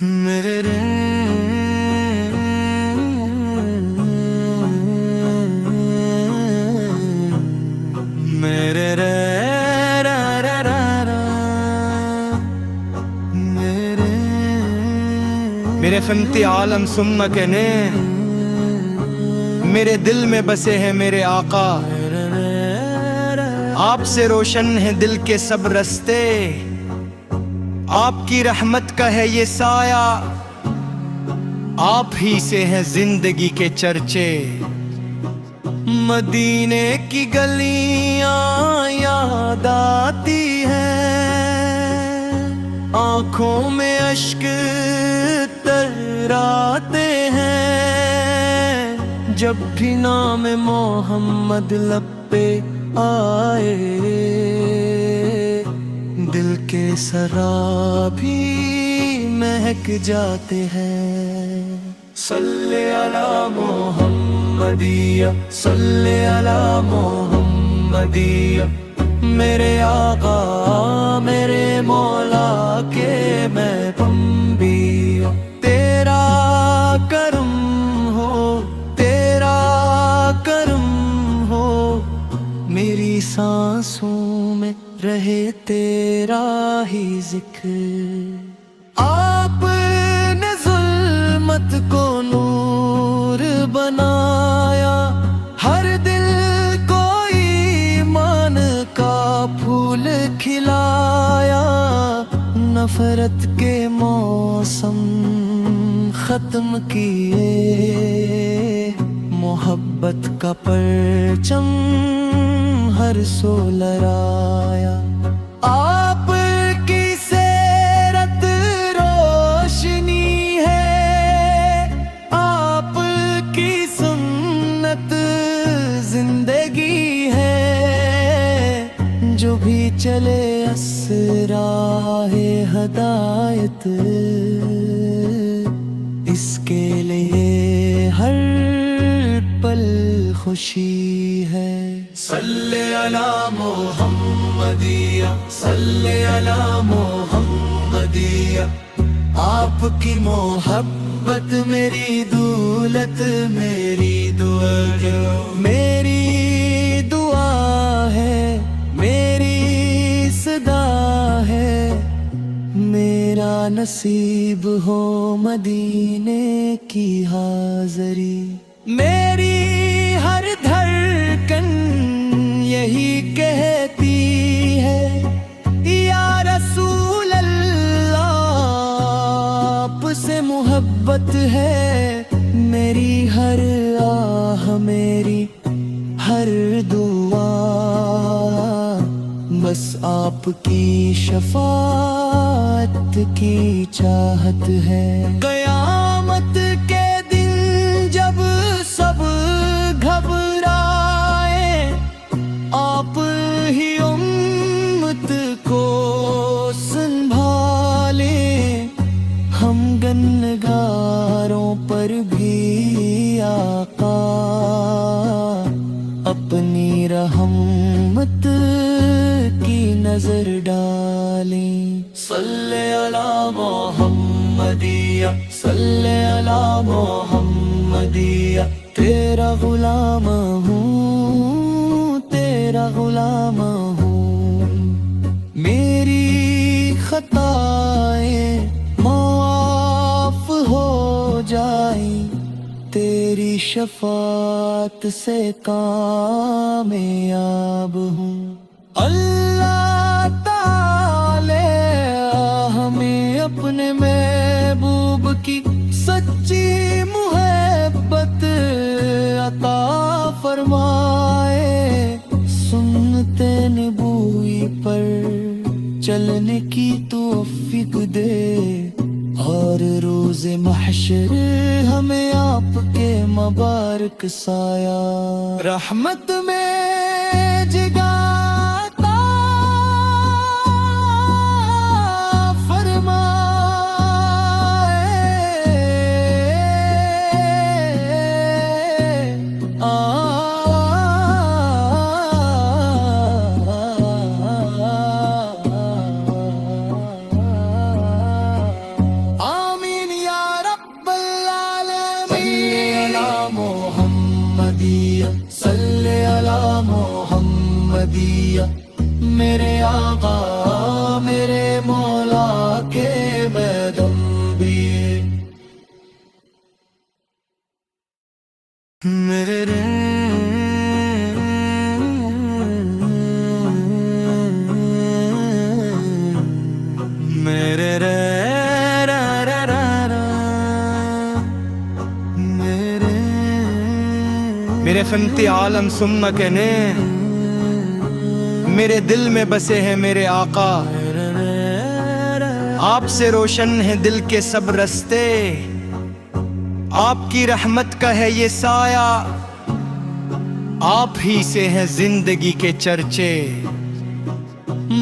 میرے رے میرے رے را را را را میرے فنتی عالم ثم کہنے میرے دل میں بسے ہیں میرے آقا، آپ سے روشن ہیں دل کے سب رستے، آپ کی رحمت کا ہے یہ سایہ، آپ ہی سے ہیں زندگی کے چرچے۔ مدینے کی گلیاں یاد آتی ہیں، آنکھوں میں اشک تراتے ہیں، جب بھی نام محمد لب پہ آئے، دل کے سرابی مہک جاتے ہیں۔ صلی علی محمدیہ، صلی علی محمدیہ، میرے آقا میرے مولا کے میں بمبی، تیرا کرم ہو تیرا کرم ہو، میری سانسوں میں رہے تیرا ہی ذکر۔ آپ نے ظلمت کو نور بنایا، ہر دل کو ایمان کا پھول کھلایا، نفرت کے موسم ختم کیے، محبت کا پرچم ہر سو لہرایا۔ آپ کی سیرت روشنی ہے، آپ کی سنت زندگی ہے، جو بھی چلے اسراہ ہدایت، اس کے لیے ہر پل خوشی ہے۔ صلی علی محمدیہ، صلی علی محمدیہ، آپ کی محبت میری دولت، میری دعا، میری دعا ہے، میری صدا ہے، میرا نصیب ہو مدینے کی حاضری۔ میری ہر دھڑکن یہی کہتی ہے، یا رسول اللہ آپ سے محبت ہے، میری ہر آہ میری ہر دعا بس آپ کی شفاعت کی چاہت ہے۔ قیامت کے دن جب سب گھبرائے، آپ ہی امت کو سنبھالیں، ہم گنہگاروں پر بھی آقا اپنی رحمت کی نظر ڈالیں۔ صلی علی محمدیہ، صلی علی محمدیہ، تیرا غلام ہوں تیرا غلام ہوں، میری خطائیں معاف ہو جائیں، تیری شفاعت سے کامیاب ہوں۔ اللہ تعالی ہمیں اپنے محبوب کی سچی محبت عطا فرمائے، سنت نبوی پر چلنے کی توفیق دے، اور روز محشر ہمیں آپ کے مبارک سایہ رحمت میں جگاتا محمدیہ میرے آقا میرے مولا کے میں دم بھی میرے میرے فنتی عالم سن کہنے میرے دل میں بسے ہیں میرے آقا آپ سے روشن ہیں دل کے سب رستے آپ کی رحمت کا ہے یہ سایہ آپ ہی سے ہیں زندگی کے چرچے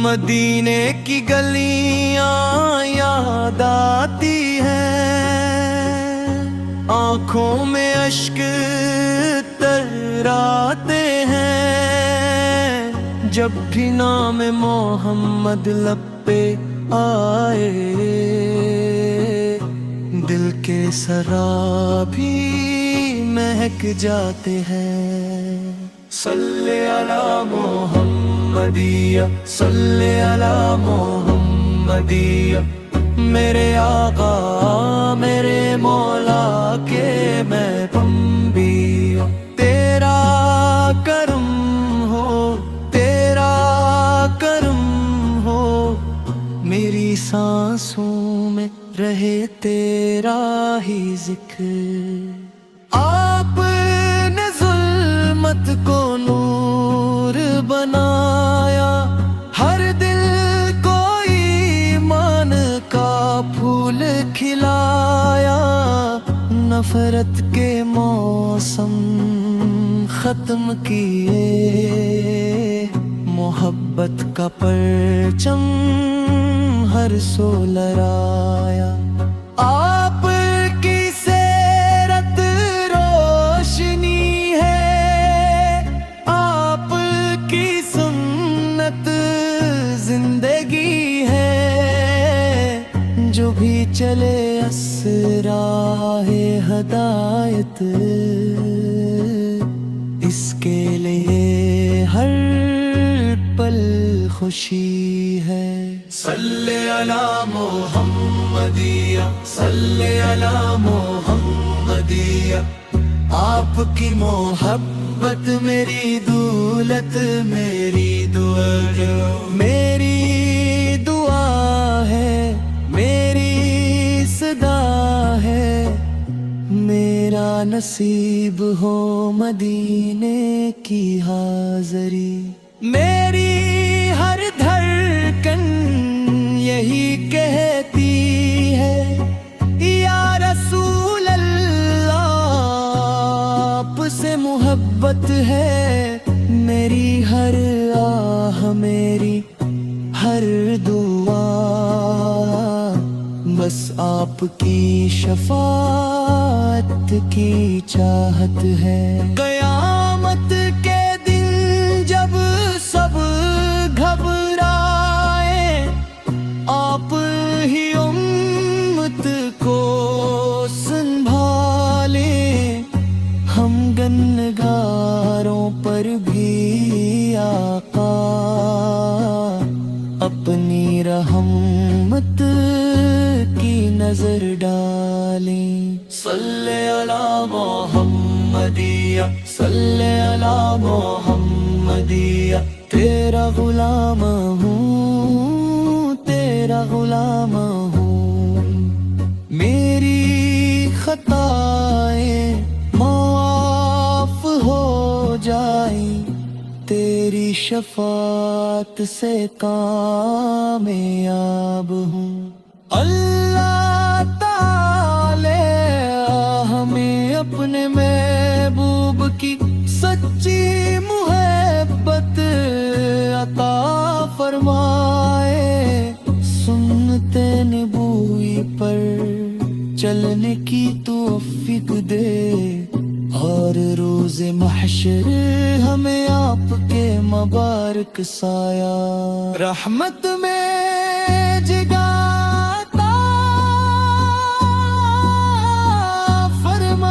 مدینے کی گلیاں یاد آتی ہیں آنکھوں میں اشک تراتے ہیں جب بھی نام محمد لب پہ آئے دل کے سرابی مہک جاتے ہیں صلی علی محمدیہ صلی علی محمدیہ میرے آقا میرے مولا کے میں پنبی تیرا کرم ہو میری سانسوں میں رہے تیرا ہی ذکر آپ نے ظلمت کو نور بنایا ہر دل کو ایمان کا پھول کھلایا نفرت کے موسم ختم کیے محبت کا پرچم ہر سو لہرایا آپ کی سیرت روشنی ہے آپ کی سنت زندگی ہے جو بھی چلے اسراہ ہدایت اس کے لیے ہر پل خوشی ہے صلی علی محمدیہ صلی علی محمدیہ آپ کی محبت میری دولت میری دعا ہے میری صدا ہے میرا نصیب ہو مدینے کی حاضری میری ہر دھڑکن یہی کہتی ہے یا رسول اللہ آپ سے محبت ہے میری ہر آہ میری ہر دعا بس آپ کی شفاعت کی چاہت ہے قیامت کے دن جب سب گھبرائے آپ ہی امت کو سنبھالیں ہم گنہگاروں پر بھی آقا اپنی رحمت کی نظر ڈالیں صلی علی محمدیہ صلی علی محمدیہ تیرا غلام ہوں تیرا غلام ہوں میری خطائیں معاف ہو جائیں تیری شفاعت سے کامیاب ہوں اللہ تعالی ہمیں اپنے محبوب کی سچی محبت عطا فرمائے سنت نبوی پر چلنے کی توفیق دے اور روز محشر ہمیں آپ کے مبارک سایہ رحمت میں جگاتا فرمائے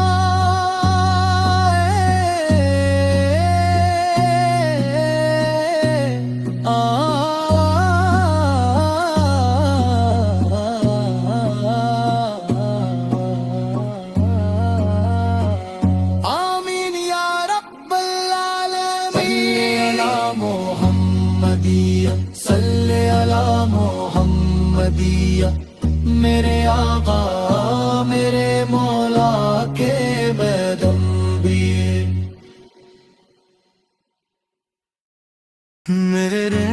احمدیہ صلی علی محمدیہ، میرے آقا میرے مولا کے میدم بھی، میرے